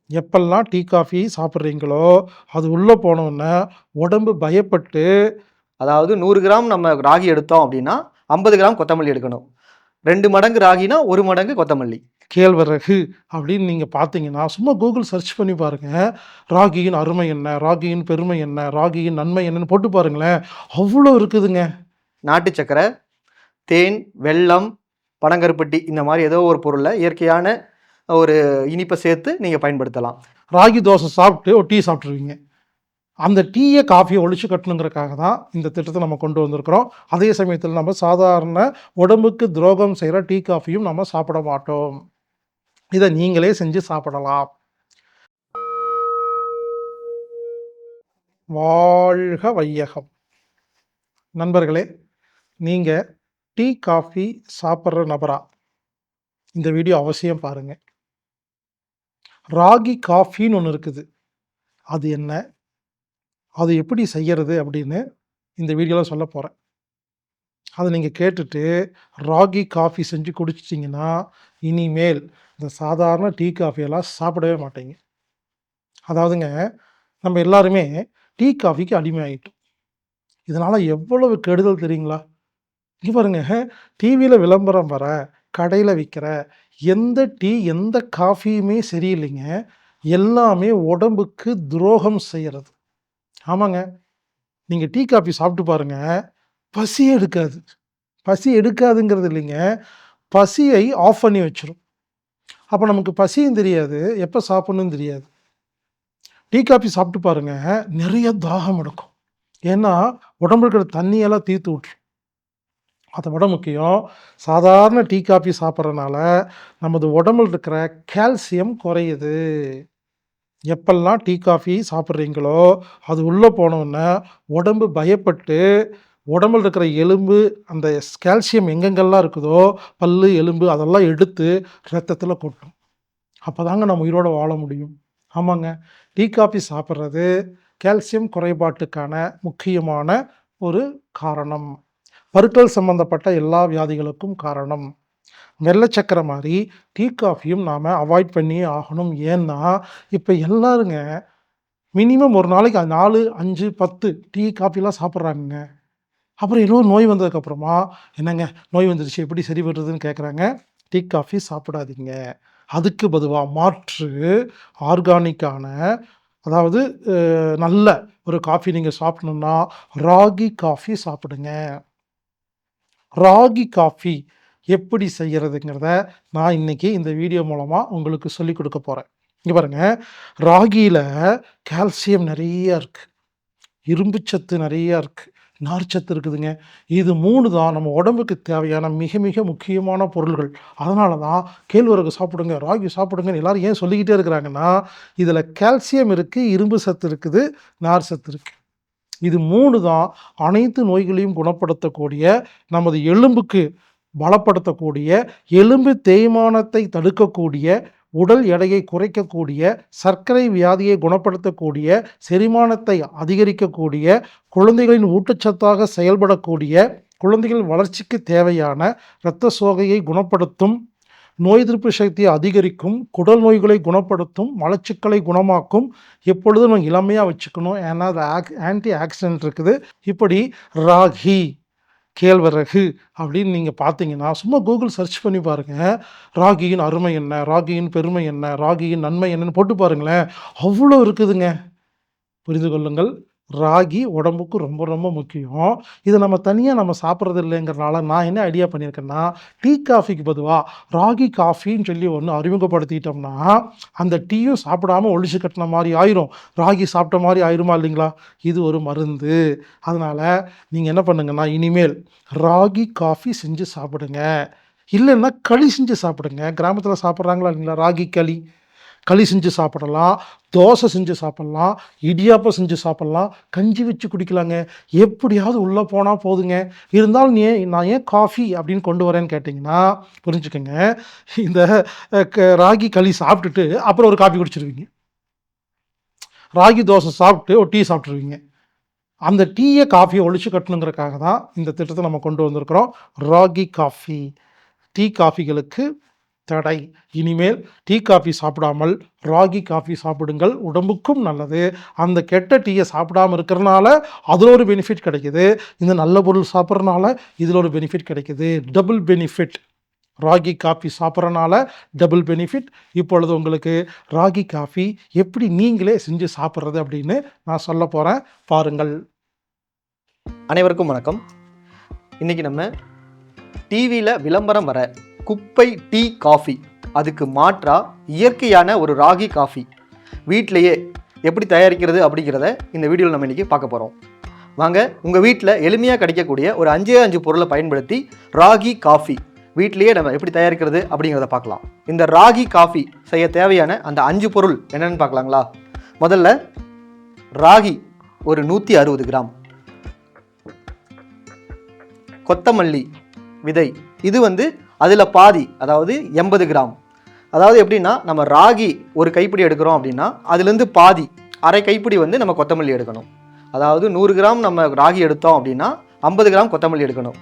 எப்பெல்லாம் tea, coffee சாப்பிட்றீங்களோ, அது உள்ள போனோனே உடம்பு பயப்பட்டு அதாவது 100 கிராம் நம்ம ராகி எடுத்தோம் அப்படின்னா, 50 கிராம் கொத்தமல்லி எடுக்கணும். 2 மடங்கு ராகினா 1 மடங்கு கொத்தமல்லி. கேழ்வரகு அப்படின்னு நீங்க பார்த்தீங்கன்னா, சும்மா கூகுள் சர்ச் பண்ணி பாருங்க. ராகியின் அருமை என்ன? ராகியின் பெருமை என்ன? ராகியின் நன்மை என்னன்னு போட்டு பாருங்களேன். அவ்வளோ இருக்குதுங்க. நாட்டு சர்க்கரை, தேன், வெல்லம், பனங்கருப்பட்டி இந்த மாரி ஏதோ ஒரு பொருள்ல இயற்கையான ஒரு இனிப்ப சேர்த்து நீங்க பயன்படுத்தலாம். ராகி தோசை சாப்பிட்டு ஒரு டீ சாப்பிட்டுருவீங்க. அந்த டீய, காஃபிய ஒழிச்சு கட்டணுங்கிறதுக்காக தான் இந்த திட்டத்த நம்ம கொண்டு வந்திருக்கிறோம். அதே சமயத்தில நம்ம சாதாரண உடம்புக்கு துரோகம் செய்ற டீ, காஃபியும் நம்ம சாப்பிட மாட்டோம். இத நீங்களே செஞ்சு சாப்பிடலாம். வாழ்க வையகம்! நண்பர்களே, நீங்க டீ, காஃபி சாப்பிடுற நபரா? இந்த வீடியோ அவசியம் பாருங்க. ராகி காஃபின்னு ஒண்ணு இருக்குது. அது என்ன? அது எப்படி செய்யறது? அப்படின்னு இந்த வீடியோல சொல்லப் போறேன். அத நீங்க கேட்டுட்டு, ராகி காஃபி செஞ்சு குடிச்சிட்டீங்கன்னா, இனிமேல் இந்த சாதாரண டீ, காஃபி எல்லாம் சாப்பிடவே மாட்டீங்க. அதாவதுங்க, நம்ம எல்லாருமே டீ, காஃபிக்கு அடிமையாயிட்டோம். இதனால எவ்வளவு கெடுதல் தெரியுங்களா? இங்க பாருங்க, டிவியில விளம்பரம் வர, கடையில விக்கிற எந்த டீ, எந்த காஃபியுமே சரியில்லைங்க. எல்லாமே உடம்புக்கு துரோகம் செய்யறது. ஆமாங்க. நீங்க டீ, காஃபி சாப்பிட்டு பாருங்க. பசியே எடுக்காது. பசி எடுக்காதுங்கிறது இல்லைங்க. பசியை ஆஃப் பண்ணி வச்சுரும். அப்ப நமக்கு பசியும் தெரியாது, எப்ப சாப்பிடணும்னு தெரியாது. டீ, காஃபி சாப்பிட்டு பாருங்க, நெறைய தாகம் எடுக்கும். ஏன்னா, உடம்புல இருக்கிற தண்ணியெல்லாம் தீர்த்து விட்டுரும். அத விட முக்கியம், சாதாரண டீ, காஃபி சாப்பிடுறனால, நமது உடம்புல இருக்கிற கால்சியம் குறையுது. எப்பெல்லாம் டீ, காஃபி சாப்பிட்றீங்களோ, அது உள்ள போனோனே உடம்பு பயப்பட்டு, உடம்புல இருக்கிற எலும்பு, அந்த கால்சியம் எங்கெங்கெல்லாம் இருக்குதோ, பல்லு, எலும்பு அதெல்லாம் எடுத்து ரத்தத்தில கொட்டும். அப்பதாங்க நம்ம உயிரோட வாழ முடியும். ஆமாங்க. டீ, காஃபி சாப்பிடுறது கால்சியம் குறைபாட்டுக்கான முக்கியமான ஒரு காரணம். பருக்கள் சம்பந்தப்பட்ட எல்லா வியாதிகளுக்கும் காரணம். வெள்ளை சக்கரை மாரி டீ, காஃபியும் நாம அவாய்ட் பண்ணியே ஆகணும். ஏன்னா, இப்ப எல்லாருங்க மினிமம் ஒரு நாளைக்கு 4, 5, 10 டீ, காஃபிலாம் சாப்பிடுறாங்கங்க. அப்புறம் ஏதோ ஒரு நோய் வந்ததுக்கப்புறமா, "என்னங்க நோய் வந்துருச்சு எப்படி சரி பண்றதுன்னு?" கேட்குறாங்க. டீ, காஃபி சாப்பிடாதீங்க. அதுக்கு பதுவா மாற்று ஆர்கானிக்கான அதாவது நல்ல ஒரு காஃபி நீங்க சாப்பிடணும்னா, ராகி காஃபி சாப்பிடுங்க. ராகி காஃபி எப்படி செய்யறதுங்கிறத நான் இன்னைக்கு இந்த வீடியோ மூலமா உங்களுக்கு சொல்லிக் கொடுக்க போறேன். இங்க பாருங்க, ராகியில கால்சியம் நெறைய இருக்கு. இரும்பு சத்து நெறைய இருக்கு. நார்ச்சத்து இருக்குதுங்க. இது 3 தான் நம்ம உடம்புக்கு தேவையான மிக மிக முக்கியமான பொருள்கள். அதனால தான் கேழ்வரகு சாப்பிடுங்க, ராகி சாப்பிடுங்கன்னு எல்லாரும் ஏன் சொல்லிக்கிட்டே இருக்கிறாங்கன்னா, இதில கால்சியம் இருக்கு, இரும்பு சத்து இருக்குது, நார் சத்து இருக்கு. இது 3 தான் அனைத்து நோய்களையும் குணப்படுத்தக்கூடிய, நமது எலும்புக்கு பலப்படுத்தக்கூடிய, எலும்பு தேய்மானத்தை தடுக்கக்கூடிய, உடல் எடையை குறைக்கக்கூடிய, சர்க்கரை வியாதியை குணப்படுத்தக்கூடிய, செரிமானத்தை அதிகரிக்கக்கூடிய, குழந்தைகளின் ஊட்டச்சத்தாக செயல்படக்கூடிய, குழந்தைகள் வளர்ச்சிக்கு தேவையான இரத்த சோகையை குணப்படுத்தும், நோய் எதிர்ப்பு சக்தியை அதிகரிக்கும், குடல் நோய்களை குணப்படுத்தும், மலச்சிக்கலை குணமாக்கும், எப்பொழுதும் நம்ம இளமையா வச்சுக்கணும். ஏன்னா, அது ஆன்டி ஆக்சிடென்ட் இருக்குது. இப்படி ராகி, கேழ்வரகு அப்படின்னு நீங்க பார்த்தீங்கன்னா, சும்மா கூகுள் சர்ச் பண்ணி பாருங்க. ராகியின் அருமை என்ன? ராகியின் பெருமை என்ன? ராகியின் நன்மை என்னன்னு போட்டு பாருங்களேன். அவ்வளோ இருக்குதுங்க. புரிந்து கொள்ளுங்கள். ராகி உடம்புக்கு ரொம்ப ரொம்ப முக்கியம். இத நம்ம தனியா நம்ம சாப்பிடுறது இல்லைங்கிறனால, நான் என்ன ஐடியா பண்ணியிருக்கேன்னா, டீ, காஃபிக்கு பதுவா ராகி காஃபின்னு சொல்லி ஒண்ணு அறிமுகப்படுத்திட்டோம்னா, அந்த டீயும் சாப்பிடாம ஒழிச்சு கட்டின மாரி ஆயிரும். ராகி சாப்பிட்ட மாரி ஆயிருமா இல்லைங்களா? இது ஒரு மருந்து. அதனால நீங்க என்ன பண்ணுங்கன்னா, இனிமேல் ராகி காஃபி செஞ்சு சாப்பிடுங்க. இல்லன்னா களி செஞ்சு சாப்பிடுங்க. கிராமத்தில சாப்பிடுறாங்களா இல்லைங்களா? ராகி களி. களி செஞ்சு சாப்பிடலாம், தோசை செஞ்சு சாப்பிடலாம், இடியாப்பம் செஞ்சு சாப்பிடலாம், கஞ்சி வச்சு குடிக்கலாங்க. எப்படியாவது உள்ள போனா போதுங்க. இருந்தாலும் நான் ஏன் காஃபி அப்படின்னு கொண்டு வரேன்னு கேட்டீங்கன்னா, புரிஞ்சுக்கங்க. இந்த ராகி களி சாப்பிட்டுட்டு அப்புறம் ஒரு காஃபி குடிச்சிருவீங்க. ராகி தோசை சாப்பிட்டு ஒரு டீ சாப்பிட்டுருவீங்க. அந்த டீய, காஃபிய ஒழிச்சு கட்டணுங்கிறதுக்காக தான் இந்த திட்டத்த நம்ம கொண்டு வந்திருக்கிறோம். ராகி காஃபி. டீ, காஃபிகளுக்கு தடை. இனிமேல் டீ காஃபி சாப்பிடாமல் ராகி காஃபி சாப்பிடுங்கள், உடம்புக்கும் நல்லது. அந்த கெட்ட டீயை சாப்பிடாம இருக்கிறனால அதில் ஒரு பெனிஃபிட் கிடைக்குது, இந்த நல்ல பொருள் சாப்பிட்றனால இதில் ஒரு பெனிஃபிட் கிடைக்குது. Double benefit. ராகி காஃபி சாப்பிட்றனால டபுள் பெனிஃபிட். இப்பொழுது உங்களுக்கு ராகி காஃபி எப்படி நீங்களே செஞ்சு சாப்பிட்றது அப்படின்னு நான் சொல்ல போகிறேன், பாருங்கள். அனைவருக்கும் வணக்கம். இன்றைக்கி நம்ம டிவியில் விளம்பரம் வர குப்பை டீ காஃபி, அதுக்கு மாற்றாக இயற்கையான ஒரு ராகி காஃபி வீட்டிலையே எப்படி தயாரிக்கிறது அப்படிங்கிறத இந்த வீடியோவில் நம்ம இன்றைக்கி பார்க்க போகிறோம். வாங்க, உங்கள் வீட்டில் எளிமையாக கிடைக்கக்கூடிய ஒரு 5 பொருளை பயன்படுத்தி ராகி காஃபி வீட்டிலையே நம்ம எப்படி தயாரிக்கிறது அப்படிங்கிறத பார்க்கலாம். இந்த ராகி காஃபி செய்ய தேவையான அந்த 5 பொருள் என்னென்னு பார்க்கலாங்களா? முதல்ல ராகி ஒரு 160 கிராம், கொத்தமல்லி விதை இது அதில் பாதி, அதாவது 80 கிராம். அதாவது எப்படின்னா, நம்ம ராகி ஒரு கைப்பிடி எடுக்கிறோம் அப்படின்னா அதுலேருந்து பாதி, அரை கைப்பிடி நம்ம கொத்தமல்லி எடுக்கணும். அதாவது 100 கிராம் நம்ம ராகி எடுத்தோம் அப்படின்னா 50 கிராம் கொத்தமல்லி எடுக்கணும்.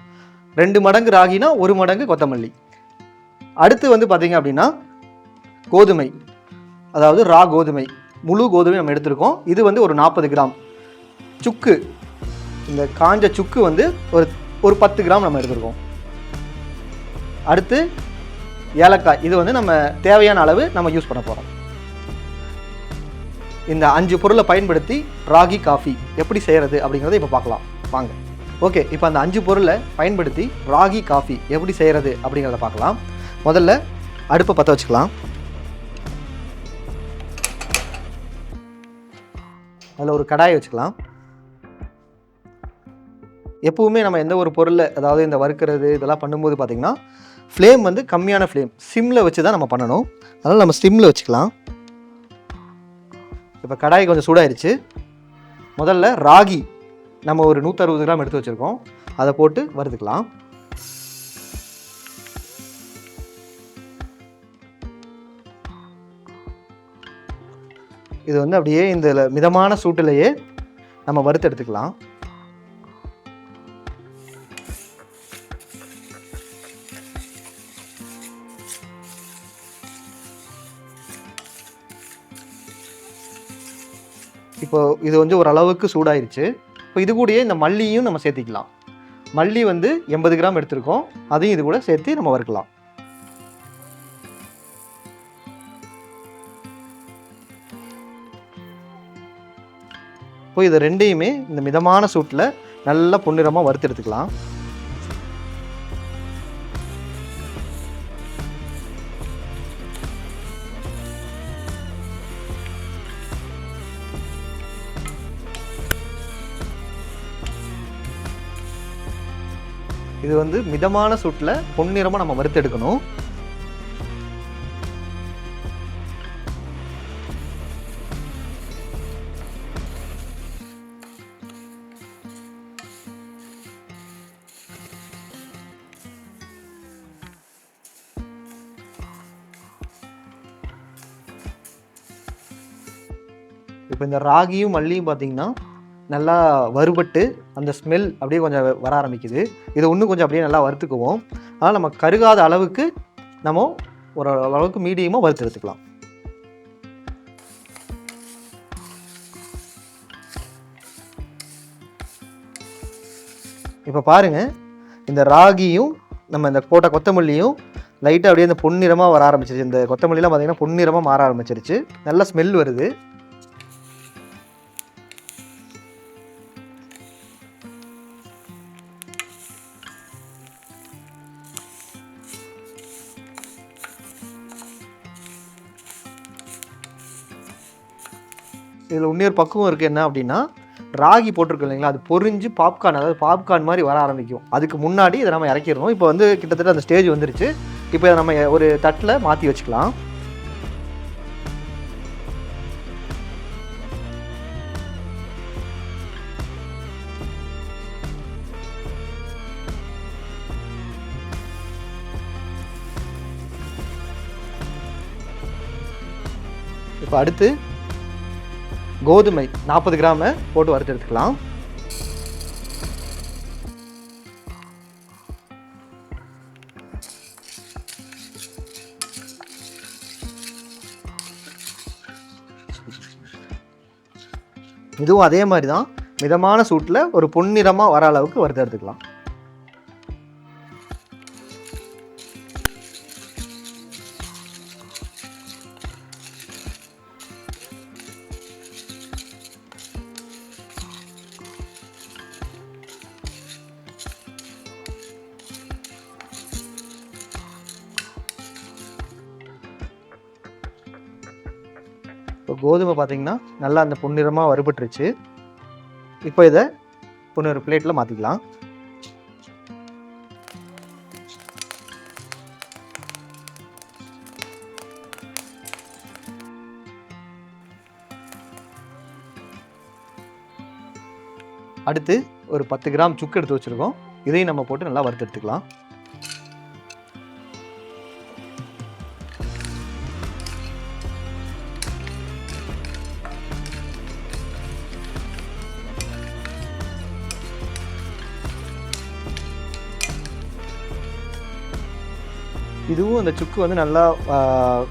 2 மடங்கு ராகினா 1 மடங்கு கொத்தமல்லி. அடுத்து பார்த்தீங்க அப்படின்னா கோதுமை, அதாவது ரா கோதுமை, முழு கோதுமை நம்ம எடுத்திருக்கோம். இது ஒரு 40 கிராம். சுக்கு, இந்த காஞ்ச சுக்கு ஒரு 10 கிராம் நம்ம எடுத்திருக்கோம். அடுத்து ஏலக்காய், இது நம்ம தேவையான அளவு நம்ம யூஸ் பண்ண போகிறோம். இந்த 5 பொருளை பயன்படுத்தி ராகி காஃபி எப்படி செய்கிறது அப்படிங்கிறத இப்போ பார்க்கலாம் வாங்க. ஓகே, இப்போ அந்த 5 பொருளை பயன்படுத்தி ராகி காஃபி எப்படி செய்கிறது அப்படிங்கிறத பார்க்கலாம். முதல்ல அடுப்பை பற்ற வச்சுக்கலாம். அதில் ஒரு கடாயை வச்சுக்கலாம். எப்பவுமே நம்ம எந்த ஒரு பொருளை, அதாவது இந்த வறுக்கிறது இதெல்லாம் பண்ணும்போது பார்த்திங்கன்னா ஃப்ளேம் கம்மியான ஃப்ளேம், சிம்மில் வச்சு தான் நம்ம பண்ணணும். அதனால் நம்ம சிம்மில் வச்சுக்கலாம். இப்போ கடாய் கொஞ்சம் சூடாயிருச்சு. முதல்ல ராகி நம்ம ஒரு 160 கிராம் எடுத்து வச்சுருக்கோம், அதை போட்டு வறுத்துக்கலாம். இது அப்படியே இந்த மிதமான சூட்டிலேயே நம்ம வறுத்து எடுத்துக்கலாம். இப்போ இது ஓரளவுக்கு சூடாயிருச்சு. இப்போ இது கூடயே இந்த மல்லியும் நம்ம சேர்த்திக்கலாம். மல்லி 80 கிராம் எடுத்திருக்கோம், அதையும் இது கூட சேர்த்து நம்ம வறுக்கலாம். இப்போ இது ரெண்டையுமே இந்த மிதமான சூட்டில் நல்லா பொன்னிறமாக வறுத்து எடுத்துக்கலாம். இது மிதமான சூட்டில் பொன்னிறமாக நம்ம வறுத்து எடுக்கணும். இப்போ இந்த ராகியும் மல்லியும் பார்த்திங்கன்னா நல்லா வறுபட்டு அந்த ஸ்மெல் அப்படியே கொஞ்சம் வர ஆரம்பிக்குது. இதை இன்னும் கொஞ்சம் அப்படியே நல்லா வறுத்துக்குவோம். அதனால் நம்ம கருகாத அளவுக்கு நம்ம ஒரு அளவுக்கு மீடியமாக வறுத்து எடுத்துக்கலாம். இப்போ பாருங்கள், இந்த ராகியும் நம்ம இந்த போட்ட கொத்தமல்லியும் லைட்டாக அப்படியே இந்த பொன்னிறமாக வர ஆரம்பிச்சிருச்சு. இந்த கொத்தமல்லிலாம் பார்த்திங்கன்னா பொன்னிறமாக மாற ஆரம்பிச்சிருச்சு. நல்ல ஸ்மெல் வருது. இதில் இன்னொரு பக்குவம் இருக்குது. என்ன அப்படின்னா, ராகி போட்டிருக்கு இல்லைங்களா, அது பொரிஞ்சு பாப்கார்ன், அதாவது பாப்கார்ன் மாதிரி வர ஆரம்பிக்கும். அதுக்கு முன்னாடி இதை நம்ம இறக்கிடணும். இப்போ கிட்டத்தட்ட அந்த ஸ்டேஜ் வந்துருச்சு. இப்போ இதை நம்ம ஒரு தட்டில் மாற்றி வச்சுக்கலாம். இப்போ அடுத்து கோதுமை 40 கிராமை போட்டு வறுத்து எடுத்துக்கலாம். இதுவும் அதே மாதிரி தான் மிதமான சூட்டில் ஒரு பொன்னிறமாக வர அளவுக்கு வறுத்து எடுத்துக்கலாம். இப்போ கோதுமை பார்த்தீங்கன்னா நல்லா அந்த பொன்னிறமாக வறுபட்டுருச்சு. இப்போ இதை ஒரு பிளேட்டில் மாற்றிக்கலாம். அடுத்து ஒரு 10 கிராம் சுக்கு எடுத்து வச்சுருக்கோம். இதையும் நம்ம போட்டு நல்லா வறுத்து எடுத்துக்கலாம். இதுவும் அந்த சுக்கு வந்து நல்லா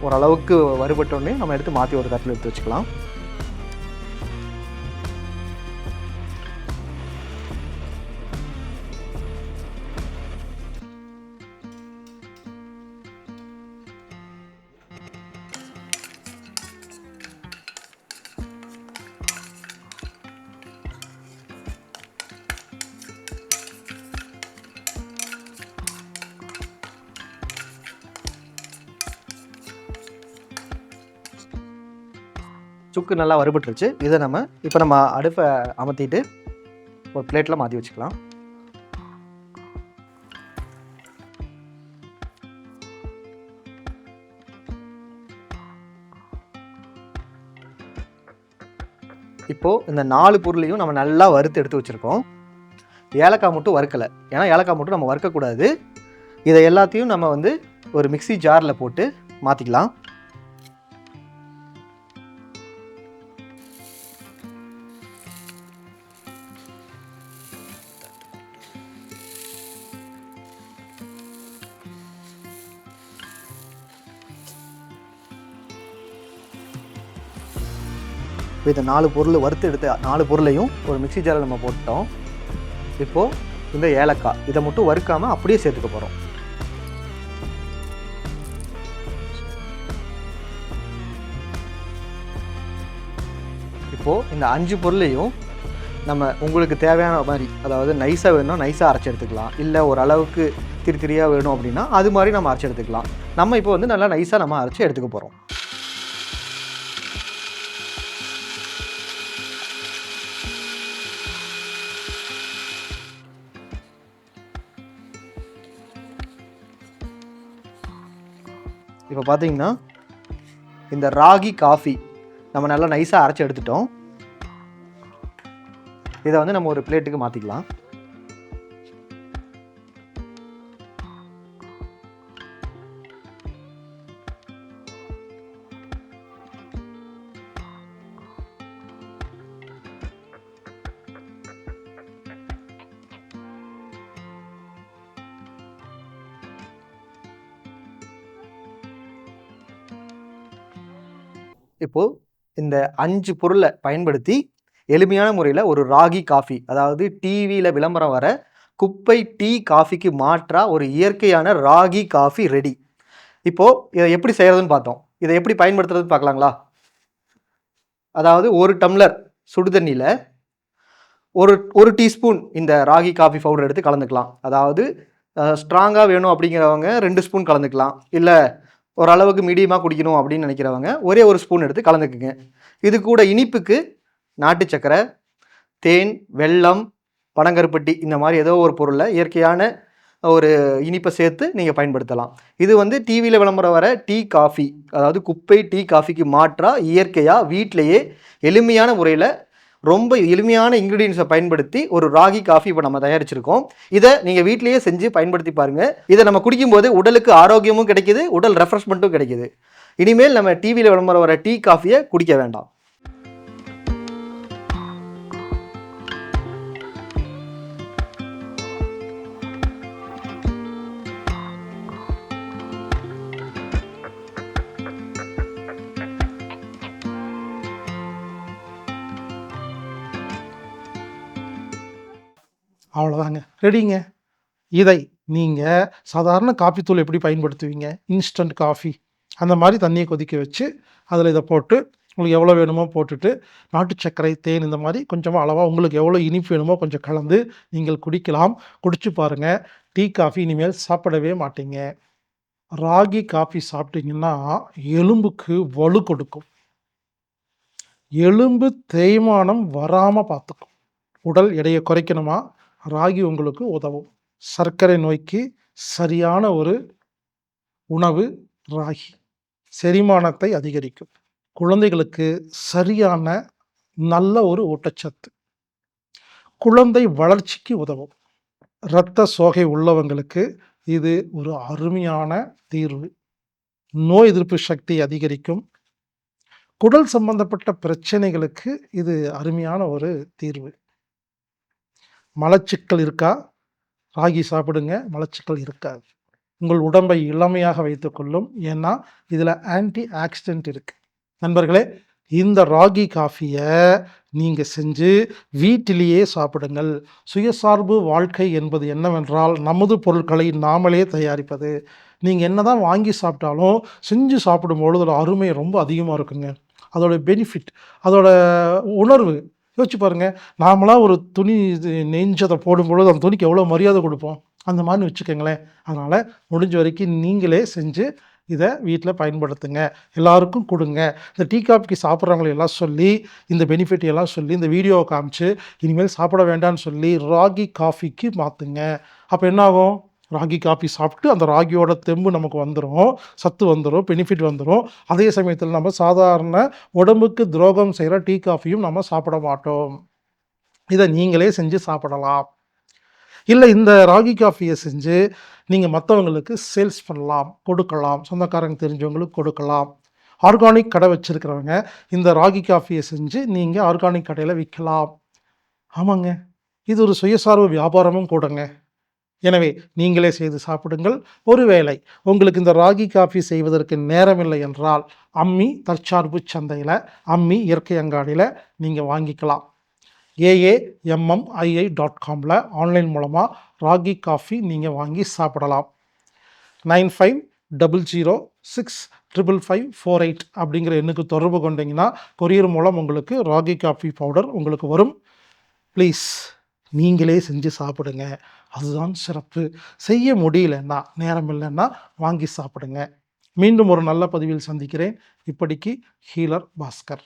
ஓரளவுக்கு வறுபட்டோடனே நம்ம எடுத்து மாற்றி ஒரு தட்டில் எடுத்து வச்சுக்கலாம். சுக்கு நல்லா வறுபட்டுருச்சு. இதை இப்போ நம்ம அடுப்பை அமர்த்திட்டு ஒரு பிளேட்டில் மாற்றி வச்சுக்கலாம். இப்போது இந்த 4 பொருளையும் நம்ம நல்லா வறுத்து எடுத்து வச்சுருக்கோம். ஏலக்காய் மட்டும் வறுக்கலை, ஏன்னா ஏலக்காய் மட்டும் நம்ம வறுக்கக்கூடாது. இதை எல்லாத்தையும் நம்ம ஒரு மிக்ஸி ஜாரில் போட்டு மாற்றிக்கலாம். இப்போ இந்த 4 பொருள் வறுத்து எடுத்த 4 பொருளையும் ஒரு மிக்ஸி ஜாரில் நம்ம போட்டோம். இப்போது இந்த ஏலக்காய் இதை மட்டும் வறுக்காமல் அப்படியே சேர்த்துக்க போகிறோம். இப்போது இந்த 5 பொருளையும் நம்ம உங்களுக்கு தேவையான மாதிரி, அதாவது நைஸாக வேணும்னா நைஸாக அரைச்சி எடுத்துக்கலாம், இல்லை ஒரு அளவுக்கு திரியாக வேணும் அப்படின்னா அது மாதிரி நம்ம அரைச்சி எடுத்துக்கலாம். நம்ம இப்போ நல்லா நைஸாக நம்ம அரைச்சி எடுத்துக்க போகிறோம். இப்போ பார்த்தீங்கன்னா இந்த ராகி காஃபி நம்ம நல்லா நைஸாக அரைச்சி எடுத்துட்டோம். இதை நம்ம ஒரு பிளேட்டுக்கு மாற்றிக்கலாம். இப்போது இந்த 5 பொருளை பயன்படுத்தி எளிமையான முறையில் ஒரு ராகி காஃபி, அதாவது டிவியில் விளம்பரம் வர குப்பை டீ காஃபிக்கு மாற்றாக ஒரு இயற்கையான ராகி காஃபி ரெடி. இப்போது இதை எப்படி செய்கிறதுன்னு பார்த்தோம். இதை எப்படி பயன்படுத்துறதுன்னு பார்க்கலாங்களா? அதாவது 1 டம்ளர் சுடு தண்ணியில் ஒரு டீஸ்பூன் இந்த ராகி காஃபி பவுடர் எடுத்து கலந்துக்கலாம். அதாவது ஸ்ட்ராங்காக வேணும் அப்படிங்கிறவங்க 2 ஸ்பூன் கலந்துக்கலாம், இல்லை ஓரளவுக்கு மீடியமாக குடிக்கணும் அப்படின்னு நினைக்கிறவங்க ஒரே 1 ஸ்பூன் எடுத்து கலந்துக்குங்க. இது கூட இனிப்புக்கு நாட்டு சக்கரை, தேன், வெல்லம், பனங்கருப்பட்டி இந்த மாதிரி ஏதோ ஒரு பொருளை இயற்கையான ஒரு இனிப்பை சேர்த்து நீங்கள் பயன்படுத்தலாம். இது டிவியில் விளம்பரம் வர டீ காஃபி, அதாவது குப்பை டீ காஃபிக்கு மாற்றாக இயற்கையாக வீட்டிலையே எளிமையான முறையில் ரொம்ப எளிமையான இன்க்ரீடியன்ஸை பயன்படுத்தி ஒரு ராகி காஃபி இப்போ நம்ம தயாரிச்சிருக்கோம். இதை நீங்கள் வீட்டிலேயே செஞ்சு பயன்படுத்தி பாருங்கள். இதை நம்ம குடிக்கும்போது உடலுக்கு ஆரோக்கியமும் கிடைக்கிது, உடல் ரெஃப்ரெஷ்மெண்ட்டும் கிடைக்கிது. இனிமேல் நம்ம டிவியில் விளம்பரம் வர டீ காஃபியை குடிக்க வேண்டாம். அவ்வளோதாங்க, ரெடிங்க. இதை நீங்கள் சாதாரண காப்பி தூள் எப்படி பயன்படுத்துவீங்க, இன்ஸ்டன்ட் காஃபி அந்த மாதிரி தண்ணியை கொதிக்க வச்சு அதில் இதை போட்டு உங்களுக்கு எவ்வளோ வேணுமோ போட்டுட்டு நாட்டு சர்க்கரை, தேன் இந்த மாதிரி கொஞ்சமாக அளவாக உங்களுக்கு எவ்வளோ இனிப்பு வேணுமோ கொஞ்சம் கலந்து நீங்கள் குடிக்கலாம். குடிச்சு பாருங்கள், டீ காஃபி இனிமேல் சாப்பிடவே மாட்டீங்க. ராகி காஃபி சாப்பிட்டீங்கன்னா எலும்புக்கு வலு கொடுக்கும், எலும்பு தேய்மானம் வராமல் பார்த்துக்கும். உடல் எடையை குறைக்கணுமா, ராகி உங்களுக்கு உதவும். சர்க்கரை நோய்க்கு சரியான ஒரு உணவு ராகி. செரிமானத்தை அதிகரிக்கும். குழந்தைகளுக்கு சரியான நல்ல ஒரு ஊட்டச்சத்து. குழந்தை வளர்ச்சிக்கு உதவும். இரத்த சோகை உள்ளவங்களுக்கு இது ஒரு அருமையான தீர்வு. நோய் எதிர்ப்பு சக்தி அதிகரிக்கும். குடல் சம்பந்தப்பட்ட பிரச்சனைகளுக்கு இது அருமையான ஒரு தீர்வு. மலச்சிக்கல் இருக்கா, ராகி சாப்பிடுங்க, மலச்சிக்கல் இருக்காது. உங்கள் உடம்பை இளமையாக வைத்துக்கொள்ளும். ஏன்னா இதில் ஆன்டி ஆக்சிடென்ட் இருக்குது. நண்பர்களே, இந்த ராகி காஃபியை நீங்கள் செஞ்சு வீட்டிலேயே சாப்பிடுங்கள். சுயசார்பு வாழ்க்கை என்பது என்னவென்றால் நமது பொருட்களை நாமளே தயாரிப்பது. நீங்கள் என்ன தான் வாங்கி சாப்பிட்டாலும் செஞ்சு சாப்பிடும்பொழுது அதோட அருமை ரொம்ப அதிகமாக இருக்குங்க. அதோட பெனிஃபிட், அதோட உணர்வு யோசிச்சு பாருங்கள். நாமளாக ஒரு துணி நெஞ்சதை போடும்பொழுது அந்த துணிக்கு எவ்வளோ மரியாதை கொடுப்போம், அந்த மாதிரி வச்சுக்கோங்களேன். அதனால் முடிஞ்ச வரைக்கும் நீங்களே செஞ்சு இதை வீட்டில் பயன்படுத்துங்க, எல்லாருக்கும் கொடுங்க. இந்த டீ காஃபிக்கு சாப்பிட்றவங்களை எல்லாம் சொல்லி இந்த பெனிஃபிட் எல்லாம் சொல்லி இந்த வீடியோவை காமிச்சு இனிமேல் சாப்பிட வேண்டாம்னு சொல்லி ராகி காஃபிக்கு மாற்றுங்க. அப்போ என்னாகும், ராகி காஃபி சாப்பிட்டு அந்த ராகியோட தெம்பு நமக்கு வந்துடும், சத்து வந்துடும், பெனிஃபிட் வந்துடும். அதே சமயத்தில் நம்ம சாதாரண உடம்புக்கு துரோகம் செய்கிற டீ காஃபியும் நம்ம சாப்பிட மாட்டோம். இதை நீங்களே செஞ்சு சாப்பிடலாம். இல்லை இந்த ராகி காஃபியை செஞ்சு நீங்கள் மற்றவங்களுக்கு சேல்ஸ் பண்ணலாம், கொடுக்கலாம், சொந்தக்காரங்க தெரிஞ்சவங்களுக்கு கொடுக்கலாம். ஆர்கானிக் கடை வச்சுருக்கிறவங்க இந்த ராகி காஃபியை செஞ்சு நீங்கள் ஆர்கானிக் கடையில் விற்கலாம். ஆமாங்க, இது ஒரு சுயசார்பு வியாபாரமும் கூடங்க. எனவே நீங்களே செய்து சாப்பிடுங்கள். ஒருவேளை உங்களுக்கு இந்த ராகி காஃபி செய்வதற்கு நேரமில்லை என்றால் அம்மி தற்சார்பு சந்தையில், அம்மி இயற்கை அங்காடியில் நீங்கள் வாங்கிக்கலாம். AAMMII.comல ஆன்லைன் மூலமாக ராகி காஃபி நீங்கள் வாங்கி சாப்பிடலாம். 9500655548 அப்படிங்கிற எண்ணுக்கு தொடர்பு கொண்டீங்கன்னா கொரியர் மூலம் உங்களுக்கு ராகி காஃபி பவுடர் உங்களுக்கு வரும். ப்ளீஸ் நீங்களே செஞ்சு சாப்பிடுங்க, அதுதான் சிறப்பு. செய்ய முடியலன்னா, நேரம் இல்லைன்னா வாங்கி சாப்பிடுங்க. மீண்டும் ஒரு நல்ல பதிவில் சந்திக்கிறேன். இப்படிக்கு ஹீலர் பாஸ்கர்.